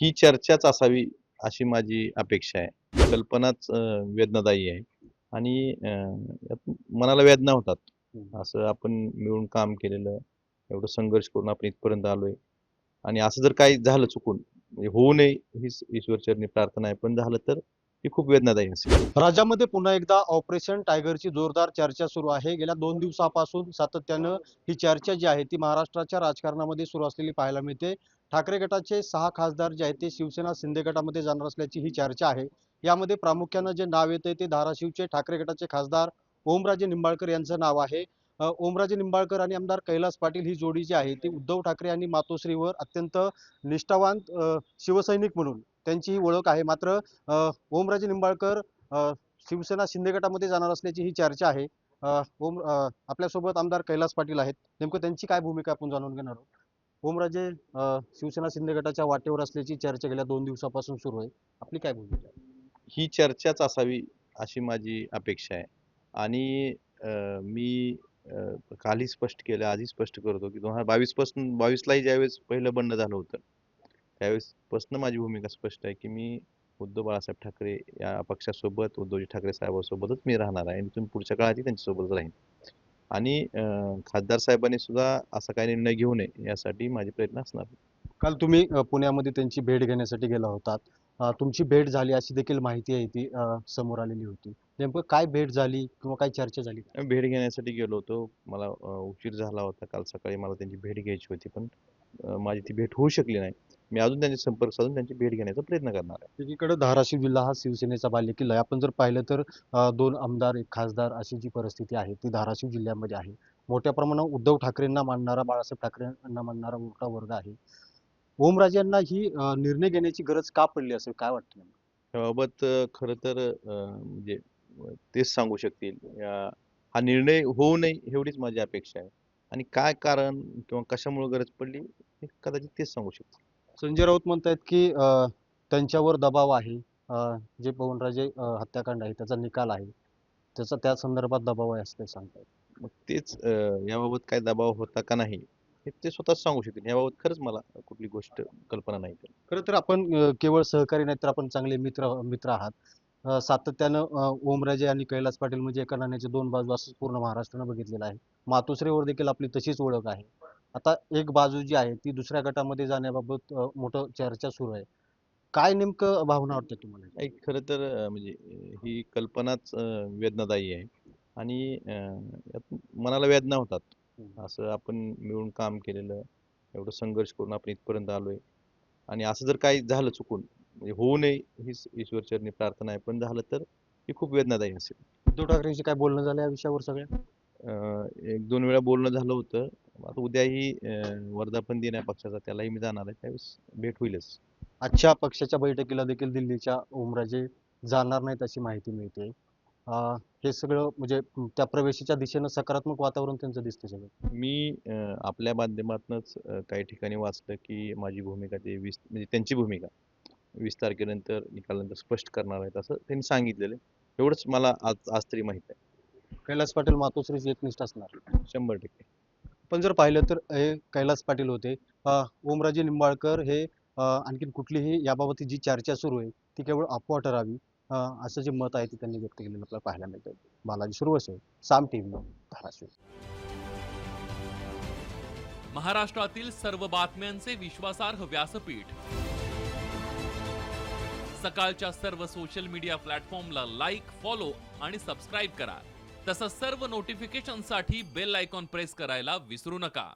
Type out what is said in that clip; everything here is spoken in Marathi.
ही चर्चाच असावी अशी माझी अपेक्षा आहे. कल्पनाच वेदनादायी आहे आणि यात मनाला वेदना होतात. असं आपण मिळून काम केलेलं, एवढं संघर्ष करून आपण इथपर्यंत आलोय आणि असं जर काही झालं चुकून, म्हणजे होऊ नये हीच ईश्वरचरणी प्रार्थना आहे. पण झालं तर ती खूप वेदनादायी असेल. राज्यामध्ये पुन्हा एकदा ऑपरेशन टायगरची जोरदार चर्चा सुरू आहे. गेल्या 2 दिवसापासून सातत्यानं ही चर्चा जी आहे ती महाराष्ट्राच्या राजकारणामध्ये सुरू असलेली पाहायला मिळते. ठाकरे गटाचे 6 खासदार जे आहेत ते शिवसेना शिंदे गटामध्ये जाणार असल्याची ही चर्चा आहे. यामध्ये प्रामुख्यानं जे नाव येतंय ते धाराशिवचे ठाकरे गटाचे खासदार ओमराजे निंबाळकर यांचं नाव आहे. ओमराजे निंबाळकर आणि आमदार कैलास पाटील ही जोडी जी आहे ती उद्धव ठाकरे आणि मातोश्रीवर अत्यंत निष्ठावान शिवसैनिक म्हणून त्यांची ही ओळख आहे. मात्र ओमराजे निंबाळकर शिवसेना शिंदे गटामध्ये जाणार असल्याची ही चर्चा आहे. आपल्यासोबत आमदार कैलास पाटील आहेत. नेमकं त्यांची काय भूमिका आपण जाणून घेणार आहोत. ओमराजे शिवसेना शिंदे गटाच्या वाटेवर असल्याची चर्चा गेल्या 2 दिवसापासून सुरू आहे. आपली काय भूमिका आहे? ही चर्चाच असावी अशी माझी अपेक्षा आहे आणि मी कालही स्पष्ट केलं, आजही स्पष्ट करतो, की 2022 पासून 22लाही ज्यावेळेस पहिलं बनणं झालं होतं, त्यावेळेसपासून माझी भूमिका स्पष्ट आहे, की मी उद्धव बाळासाहेब ठाकरे या पक्षासोबत, उद्धवजी ठाकरे साहेबांसोबतच मी राहणार आहे आणि इथून पुढच्या काळातही त्यांच्यासोबतच राहीन. आणि खासदार साहेबांनी सुद्धा असा काही निर्णय घेऊ नये यासाठी माझे प्रयत्न असणार. काल तुम्ही पुण्यामध्ये त्यांची भेट घेण्यासाठी गेला होतात. तुमची भेट झाली अशी देखील माहिती आहे ती समोर आलेली होती. नेमकं काय भेट झाली किंवा काय चर्चा झाली? भेट घेण्यासाठी गेलो होतो. मला उशीर झाला होता. काल सकाळी मला त्यांची भेट घ्यायची होती, पण माझी ती भेट होऊ शकली नाही. मी अजून त्यांचे संपर्क साधून त्यांची भेट घेण्याचा प्रयत्न करणार आहे. एकीकडे धाराशिव जिल्हा हा शिवसेनेचा बालेकिल्ला आहे. आपण जर पाहिलं तर 2 आमदार, 1 खासदार अशी जी परिस्थिती आहे ती धाराशिव जिल्ह्यामध्ये आहे. मोठ्या प्रमाणावर उद्धव ठाकरेंना मानणारा, बाळासाहेब ठाकरेंना मानणारा मोठा वर्ग आहे. ओमराजे यांना ही निर्णय घेण्याची गरज का पडली असेल? काय वाटतं नेमकं? याबाबत खरं तर म्हणजे तेच सांगू शकतील. हा निर्णय होऊ नये एवढीच माझी अपेक्षा आहे. आणि काय कारण किंवा कशामुळे गरज पडली हे कदाचित तेच सांगू शकतील. संजय राऊत म्हणतायत की त्यांच्यावर दबाव आहे. जे पवनराजे हत्याकांड आहे त्याचा निकाल आहे. त्याचा त्या संदर्भात दबाव आहे असं ते सांगतायत. मग तेच याबाबत काय दबाव होता का नाही, हे ते स्वतःच सांगू शकतील. याबाबत खरंच मला कुठली गोष्ट कल्पना नाही. खरं तर आपण केवळ सहकारी नाही तर आपण चांगले मित्र मित्र आहात. सातत्यानं ओमराजे आणि कैलास पाटील म्हणजे एका नाण्याच्या 2 बाजू असं पूर्ण महाराष्ट्रानं बघितलेलं आहे. मातोश्रीवर देखील आपली तशीच ओळख आहे. आता एक बाजू जी आहे ती दुसऱ्या गटामध्ये जाण्याबाबत मोठं चर्चा सुरू आहे. काय नेमकं भावना वाटते तुम्हाला? नाही खरं तर म्हणजे ही कल्पनाच वेदनादायी आहे आणि यात मनाला वेदना होतात. असं आपण मिळून काम केलेलं, एवढं संघर्ष करून आपण इथपर्यंत आलोय आणि असं जर काही झालं चुकून, म्हणजे होऊ नये हीच ईश्वरचरणी प्रार्थना आहे. पण झालं तर ती खूप वेदनादायी असेल. उद्धव ठाकरेंशी काय बोलणं झालं या विषयावर सगळ्या? 1-2 वेळा बोलणं झालं होतं. आता उद्याही वर्धापन दिन आहे पक्षाचा, त्यालाही मी जाणार आहे. त्यावेळेस भेट होईलच. आजच्या पक्षाच्या बैठकीला देखील दिल्लीच्या ओमराजे जाणार नाहीत अशी माहिती मिळते. अ, हे सगळं म्हणजे त्या प्रवेशाच्या दिशेनं सकारात्मक वातावरण त्यांचं दिसतं सगळं. मी आपल्या माध्यमातूनच काही ठिकाणी वाचलं, की माझी भूमिका ते म्हणजे त्यांची भूमिका 20 तारखेनंतर निकालानंतर स्पष्ट करणार आहेत, असं त्यांनी सांगितलेलं आहे. एवढंच मला आज आज तरी माहीत आहे. कैलास पाटील मातोश्रीचे एकनिष्ठ असणार. 100%. पण जर पाहिलं तर हे कैलास पाटील होते. ओमराजे निंबाळकर हे आणखीन कुठलीही याबाबत जी चर्चा सुरू आहे ती केवळ अफवा ठरावी अ, असं जे मत आहे ते त्यांनी व्यक्त केलेलं आपल्याला पाहायला मिळतं. बालाजी सुरवसे, साम टीव्ही, धाराशिव. महाराष्ट्रातील सर्व बातम्यांचे विश्वासार्ह व्यासपीठ, सकाळच्या सर्व सोशल मीडिया प्लॅटफॉर्मला लाईक, फॉलो आणि सबस्क्राईब करा. तसंच सर्व नोटिफिकेशनसाठी बेल आयकॉन प्रेस करायला विसरू नका.